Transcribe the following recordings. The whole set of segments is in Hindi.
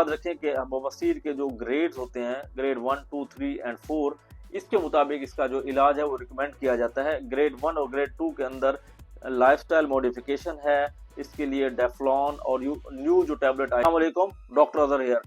याद रखें कि बवासीर के जो ग्रेड्स होते हैं, ग्रेड 1, 2, 3 एंड 4, इसके मुताबिक इसका जो इलाज है वो रिकमेंड किया जाता है। ग्रेड 1 और ग्रेड 2 के अंदर लाइफस्टाइल मॉडिफिकेशन है, इसके लिए डेफ्लॉन और न्यू जो टैबलेट आई। अस्सलाम वालेकुम, डॉक्टर अजहर हियर।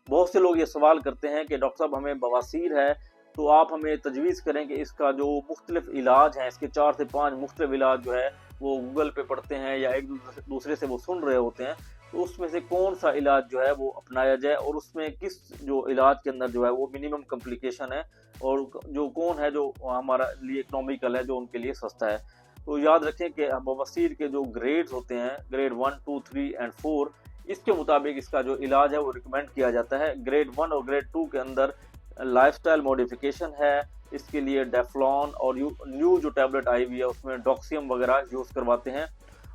बहुत से लोग ये सवाल करते हैं कि डॉक्टर साहब हमें बवासीर है, तो आप हमें तजवीज़ करें कि इसका जो मुख्तलिफ इलाज हैं, इसके 4 से 5 मुख्तलिफ इलाज जो है वो गूगल पे पढ़ते हैं या एक दूसरे से वो सुन रहे होते हैं, तो उसमें से कौन सा इलाज जो है वो अपनाया जाए और उसमें किस जो इलाज के अंदर जो है वो मिनिमम कॉम्प्लिकेशन है और जो कौन है जो हमारा लिए इकोनॉमिकल है, जो उनके लिए सस्ता है। तो याद रखें कि बवासीर के जो ग्रेड्स होते हैं, ग्रेड 1, 2, 3 एंड 4, इसके मुताबिक इसका जो इलाज है वो रिकमेंड किया जाता है। ग्रेड 1 और ग्रेड 2 के अंदर लाइफस्टाइल मॉडिफिकेशन है, इसके लिए डेफ्लॉन और न्यू जो टैबलेट आई हुई है उसमें डॉक्सियम वगैरह यूज़ करवाते हैं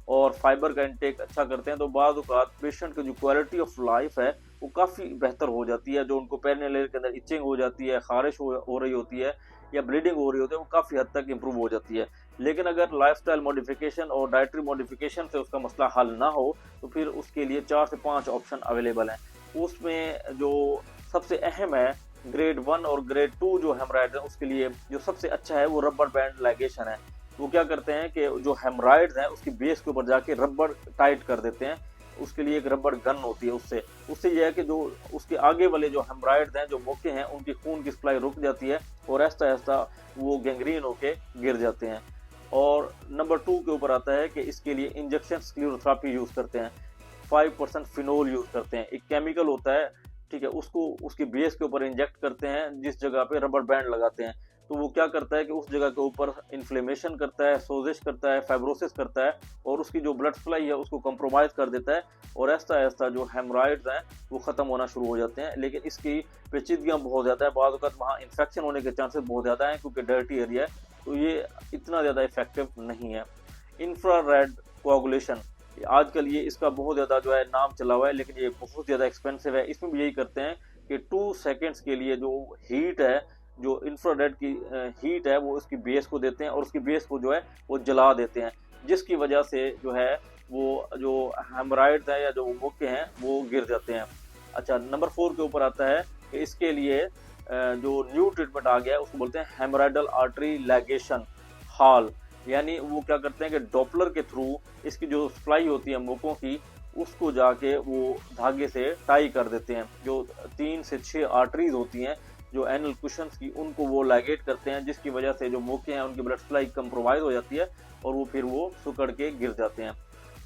और फाइबर का इंटेक अच्छा करते हैं, तो बाद औक़ात पेशेंट की जो क्वालिटी ऑफ लाइफ है वो काफ़ी बेहतर हो जाती है। जो उनको पेरिनेल एरिया के अंदर इचिंग हो जाती है, खारिश हो रही होती है या ब्लीडिंग हो रही होती है, वो काफ़ी हद तक इम्प्रूव हो जाती है। लेकिन अगर लाइफस्टाइल मॉडिफिकेशन और डाइटरी मॉडिफिकेशन से उसका मसला हल ना हो, तो फिर उसके लिए 4 से 5 ऑप्शन अवेलेबल हैं। उसमें जो सबसे अहम है, ग्रेड 1 और ग्रेड 2 जो हेमराइड है उसके लिए जो सबसे अच्छा है वो रबर बैंड लाइगेशन है। वो क्या करते हैं कि जो हेमराइड्स हैं उसकी बेस के ऊपर जाके रबर टाइट कर देते हैं। उसके लिए एक रबर गन होती है, उससे उससे यह है कि जो उसके आगे वाले जो हेमराइड्स हैं, जो मोके हैं, उनकी खून की सप्लाई रुक जाती है और ऐसा ऐसा वो गैंग्रीन होके गिर जाते हैं। और नंबर 2 के ऊपर आता है कि इसके लिए इंजेक्शन स्क्लेरोथेरेपी यूज़ करते हैं, 5% फिनोल यूज़ करते हैं। एक केमिकल होता है, ठीक है, उसको उसकी बेस के ऊपर इंजेक्ट करते हैं जिस जगह पे रबर बैंड लगाते हैं। तो वो क्या करता है कि उस जगह के ऊपर इन्फ्लेमेशन करता है, सोजिश करता है, फाइब्रोसिस करता है और उसकी जो ब्लड सप्लाई है उसको कंप्रोमाइज़ कर देता है और ऐसा-ऐसा जो हेमराइड्स हैं वो ख़त्म होना शुरू हो जाते हैं। लेकिन इसकी पेचीदगियाँ बहुत ज़्यादा है, बाज़ औक़ात वहाँ इन्फेक्शन होने के चांसेस बहुत ज़्यादा हैं क्योंकि डर्टी एरिया है, तो ये इतना ज़्यादा इफ़ेक्टिव नहीं है। इंफ्रारेड कोआगुलेशन, आजकल ये इसका बहुत ज़्यादा जो है नाम चला हुआ है, लेकिन ये बहुत ज़्यादा एक्सपेंसिव है। इसमें भी यही करते हैं कि 2 सेकंड्स के लिए जो हीट है, जो इंफ्रारेड की हीट है वो उसकी बेस को देते हैं और उसकी बेस को जो है वो जला देते हैं, जिसकी वजह से जो है वो जो हेमराइड्स है या जो मोके हैं वो गिर जाते हैं। अच्छा, नंबर 4 के ऊपर आता है कि इसके लिए जो न्यू ट्रीटमेंट आ गया है उसको बोलते हैं हेमराइडल आर्टरी लैगेशन हॉल। यानी वो क्या करते हैं कि डॉपलर के थ्रू इसकी जो सप्लाई होती है मोकों की, उसको जाके वो धागे से टाई कर देते हैं। जो 3 से 6 आर्टरीज होती हैं जो एनल कुशंस की, उनको वो लाइगेट करते हैं, जिसकी वजह से जो मोके हैं उनकी ब्लड सप्लाई कंप्रोमाइज हो जाती है और वो फिर वो सिकुड़ के गिर जाते हैं।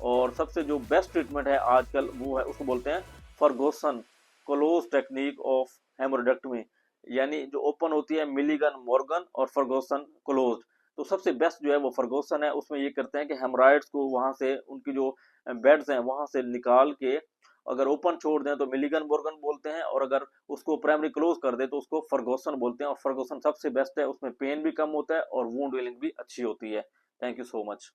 और सबसे जो बेस्ट ट्रीटमेंट है आजकल वो है, उसको बोलते हैं फर्गुसन क्लोज टेक्निक ऑफ हेमोरेक्टमी। यानी जो ओपन होती है मिलीगन मॉर्गन और फर्गुसन क्लोज, तो सबसे बेस्ट जो है वो फर्गुसन है। उसमें ये करते हैं कि हेमराइड्स को वहां से, उनकी जो बेड्स हैं वहां से निकाल के अगर ओपन छोड़ दें तो मिलीगन मॉर्गन बोलते हैं, और अगर उसको प्राइमरी क्लोज कर दे तो उसको फर्गुसन बोलते हैं। और फर्गुसन सबसे बेस्ट है, उसमें पेन भी कम होता है और वुंड हीलिंग भी अच्छी होती है। Thank you so much.